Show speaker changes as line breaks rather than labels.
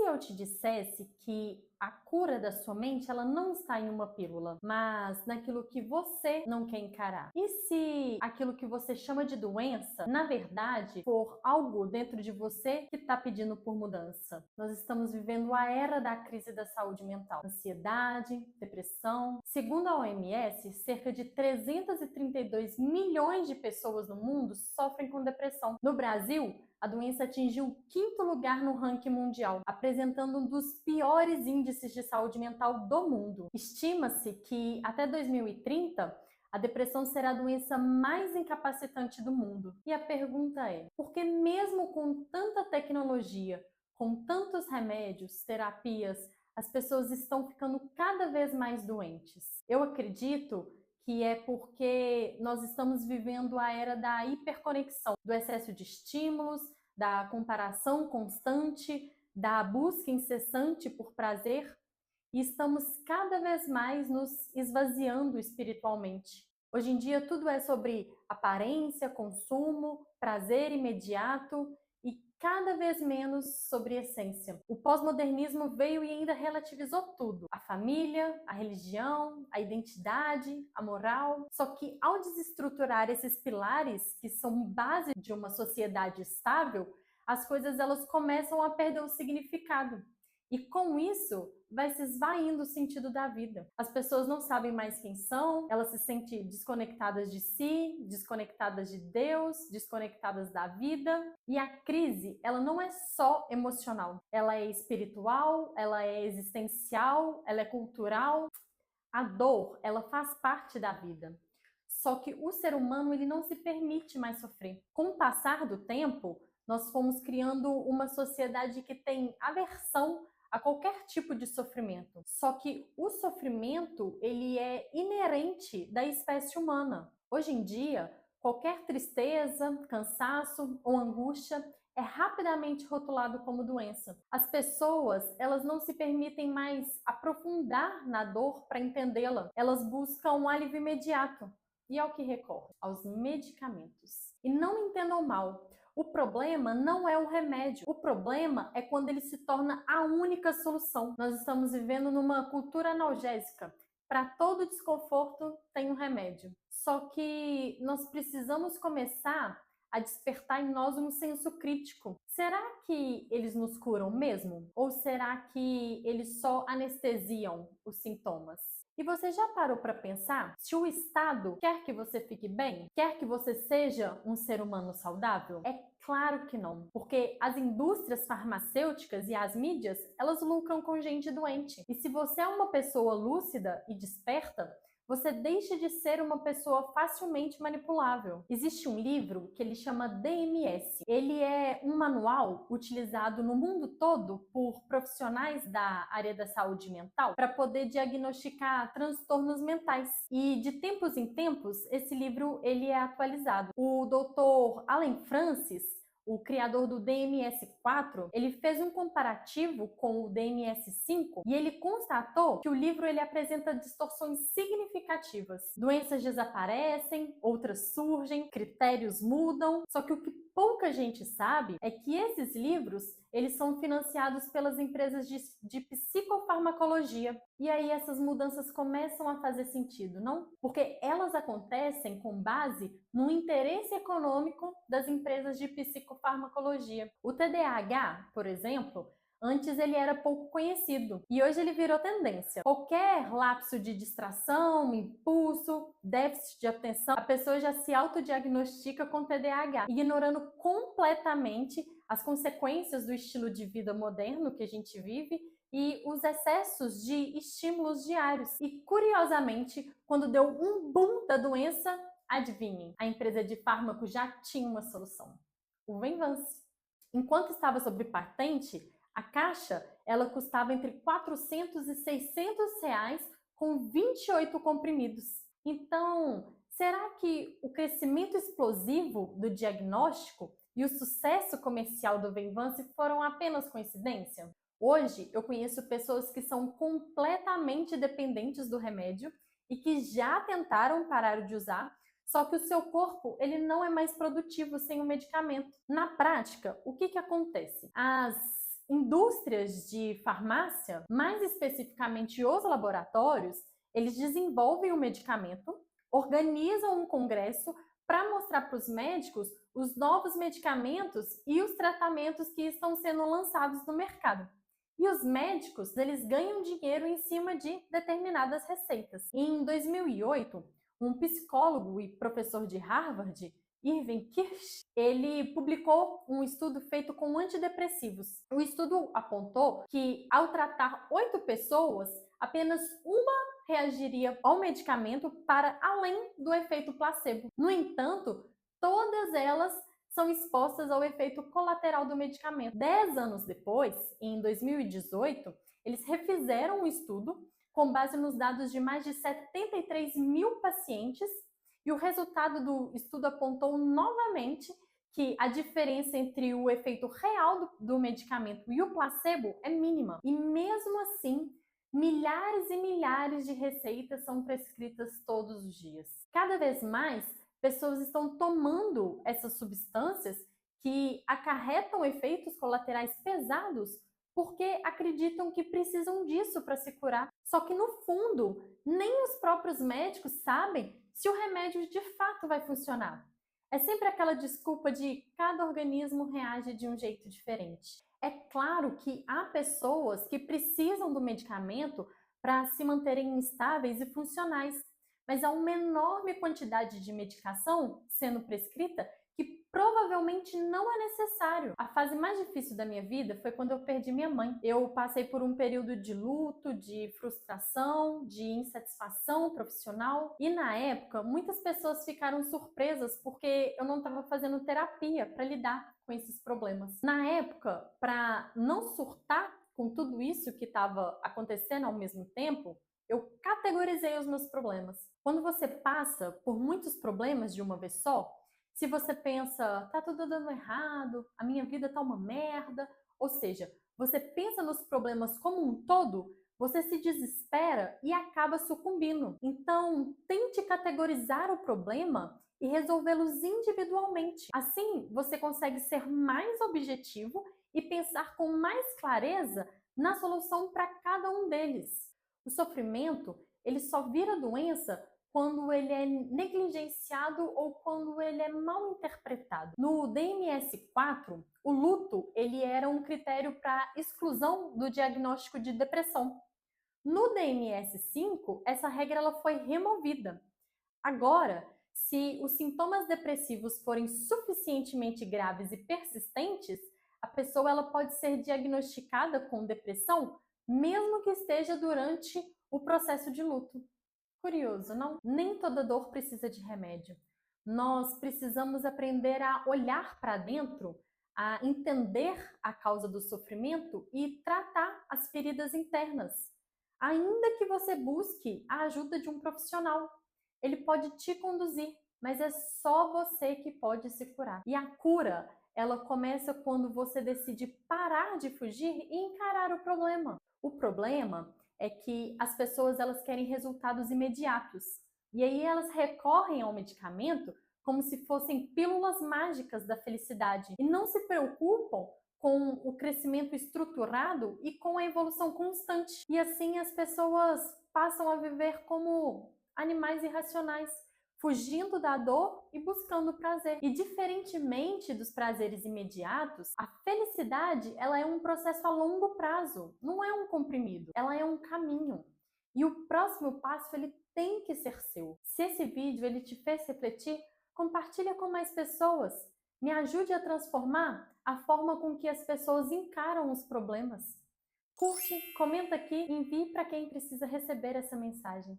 eu te dissesse que a cura da sua mente, ela não está em uma pílula, mas naquilo que você não quer encarar? E se aquilo que você chama de doença, na verdade, for algo dentro de você que está pedindo por mudança? Nós estamos vivendo a era da crise da saúde mental. Ansiedade, depressão. Segundo a OMS, cerca de 332 milhões de pessoas no mundo sofrem com depressão. No Brasil, a doença atingiu o quinto lugar no ranking mundial, apresentando um dos piores índices de saúde mental do mundo. Estima-se que até 2030 a depressão será a doença mais incapacitante do mundo. E a pergunta é: por que mesmo com tanta tecnologia, com tantos remédios, terapias, as pessoas estão ficando cada vez mais doentes? Eu acredito que é porque nós estamos vivendo a era da hiperconexão, do excesso de estímulos, da comparação constante, da busca incessante por prazer, e estamos cada vez mais nos esvaziando espiritualmente. Hoje em dia tudo é sobre aparência, consumo, prazer imediato e cada vez menos sobre essência. O pós-modernismo veio e ainda relativizou tudo: a família, a religião, a identidade, a moral. Só que ao desestruturar esses pilares que são base de uma sociedade estável, as coisas elas começam a perder o significado. E com isso, vai se esvaindo o sentido da vida. As pessoas não sabem mais quem são, elas se sentem desconectadas de si, desconectadas de Deus, desconectadas da vida. E a crise, ela não é só emocional, ela é espiritual, ela é existencial, ela é cultural. A dor, ela faz parte da vida. Só que o ser humano, ele não se permite mais sofrer. Com o passar do tempo, nós fomos criando uma sociedade que tem aversão a qualquer tipo de sofrimento. Só que o sofrimento, ele é inerente da espécie humana. Hoje em dia, qualquer tristeza, cansaço ou angústia é rapidamente rotulado como doença. As pessoas, elas não se permitem mais aprofundar na dor para entendê-la. Elas buscam um alívio imediato. E ao que recorre? Aos medicamentos. E não entendam mal, o problema não é o remédio. O problema é quando ele se torna a única solução. Nós estamos vivendo numa cultura analgésica. Para todo desconforto tem um remédio. Só que nós precisamos começar a despertar em nós um senso crítico. Será que eles nos curam mesmo? Ou será que eles só anestesiam os sintomas? E você já parou para pensar se o Estado quer que você fique bem? Quer que você seja um ser humano saudável? É claro que não, porque as indústrias farmacêuticas e as mídias, elas lucram com gente doente. E se você é uma pessoa lúcida e desperta, você deixa de ser uma pessoa facilmente manipulável. Existe um livro que ele chama DMS. Ele é um manual utilizado no mundo todo por profissionais da área da saúde mental para poder diagnosticar transtornos mentais. E de tempos em tempos, esse livro ele é atualizado. O Dr. Alan Francis, o criador do DMS-4, ele fez um comparativo com o DMS-5 e ele constatou que o livro ele apresenta distorções significativas. Doenças desaparecem, outras surgem, critérios mudam, só que o que pouca gente sabe é que esses livros eles são financiados pelas empresas de psicofarmacologia. E aí essas mudanças começam a fazer sentido, não? Porque elas acontecem com base no interesse econômico das empresas de psicofarmacologia. O TDAH, por exemplo, antes ele era pouco conhecido e hoje ele virou tendência. Qualquer lapso de distração, impulso, déficit de atenção, a pessoa já se autodiagnostica com TDAH, ignorando completamente as consequências do estilo de vida moderno que a gente vive e os excessos de estímulos diários. E curiosamente, quando deu um boom da doença, adivinhem, a empresa de fármaco já tinha uma solução: o Venvance. Enquanto estava sob patente, a caixa ela custava entre 400 e 600 reais com 28 comprimidos. Então, será que o crescimento explosivo do diagnóstico e o sucesso comercial do Venvance foram apenas coincidência? Hoje, eu conheço pessoas que são completamente dependentes do remédio e que já tentaram parar de usar, só que o seu corpo ele não é mais produtivo sem o medicamento. Na prática, o que acontece? As indústrias de farmácia, mais especificamente os laboratórios, eles desenvolvem o medicamento, organizam um congresso para mostrar para os médicos os novos medicamentos e os tratamentos que estão sendo lançados no mercado. E os médicos, eles ganham dinheiro em cima de determinadas receitas. Em 2008, um psicólogo e professor de Harvard, Irving Kirsch, ele publicou um estudo feito com antidepressivos. O estudo apontou que, ao tratar 8 pessoas, apenas uma reagiria ao medicamento para além do efeito placebo. No entanto, todas elas são expostas ao efeito colateral do medicamento. 10 anos depois, em 2018, eles refizeram um estudo com base nos dados de mais de 73 mil pacientes, e o resultado do estudo apontou novamente que a diferença entre o efeito real do medicamento e o placebo é mínima. E mesmo assim, milhares e milhares de receitas são prescritas todos os dias. Cada vez mais, pessoas estão tomando essas substâncias que acarretam efeitos colaterais pesados porque acreditam que precisam disso para se curar. Só que no fundo, nem os próprios médicos sabem se o remédio de fato vai funcionar. É sempre aquela desculpa de cada organismo reage de um jeito diferente. É claro que há pessoas que precisam do medicamento para se manterem estáveis e funcionais, mas há uma enorme quantidade de medicação sendo prescrita que provavelmente não é necessário. A fase mais difícil da minha vida foi quando eu perdi minha mãe. Eu passei por um período de luto, de frustração, de insatisfação profissional, e na época muitas pessoas ficaram surpresas porque eu não estava fazendo terapia para lidar com esses problemas. Na época, para não surtar com tudo isso que estava acontecendo ao mesmo tempo, eu categorizei os meus problemas. Quando você passa por muitos problemas de uma vez só, se você pensa, tá tudo dando errado, a minha vida tá uma merda, ou seja, você pensa nos problemas como um todo, você se desespera e acaba sucumbindo. Então, tente categorizar o problema e resolvê-los individualmente. Assim, você consegue ser mais objetivo e pensar com mais clareza na solução para cada um deles. O sofrimento, ele só vira doença quando ele é negligenciado ou quando ele é mal interpretado. No DMS-4, o luto ele era um critério para exclusão do diagnóstico de depressão. No DMS-5, essa regra ela foi removida. Agora, se os sintomas depressivos forem suficientemente graves e persistentes, a pessoa ela pode ser diagnosticada com depressão, mesmo que esteja durante o processo de luto. Curioso, não? Nem toda dor precisa de remédio. Nós precisamos aprender a olhar para dentro, a entender a causa do sofrimento e tratar as feridas internas. Ainda que você busque a ajuda de um profissional, ele pode te conduzir, mas é só você que pode se curar. E a cura, ela começa quando você decide parar de fugir e encarar o problema. O problema é que as pessoas elas querem resultados imediatos. E aí elas recorrem ao medicamento como se fossem pílulas mágicas da felicidade e não se preocupam com o crescimento estruturado e com a evolução constante. E assim as pessoas passam a viver como animais irracionais, fugindo da dor e buscando prazer. E diferentemente dos prazeres imediatos, a felicidade ela é um processo a longo prazo, não é um comprimido, ela é um caminho. E o próximo passo ele tem que ser seu. Se esse vídeo ele te fez refletir, compartilha com mais pessoas. Me ajude a transformar a forma com que as pessoas encaram os problemas. Curte, comenta aqui e envie para quem precisa receber essa mensagem.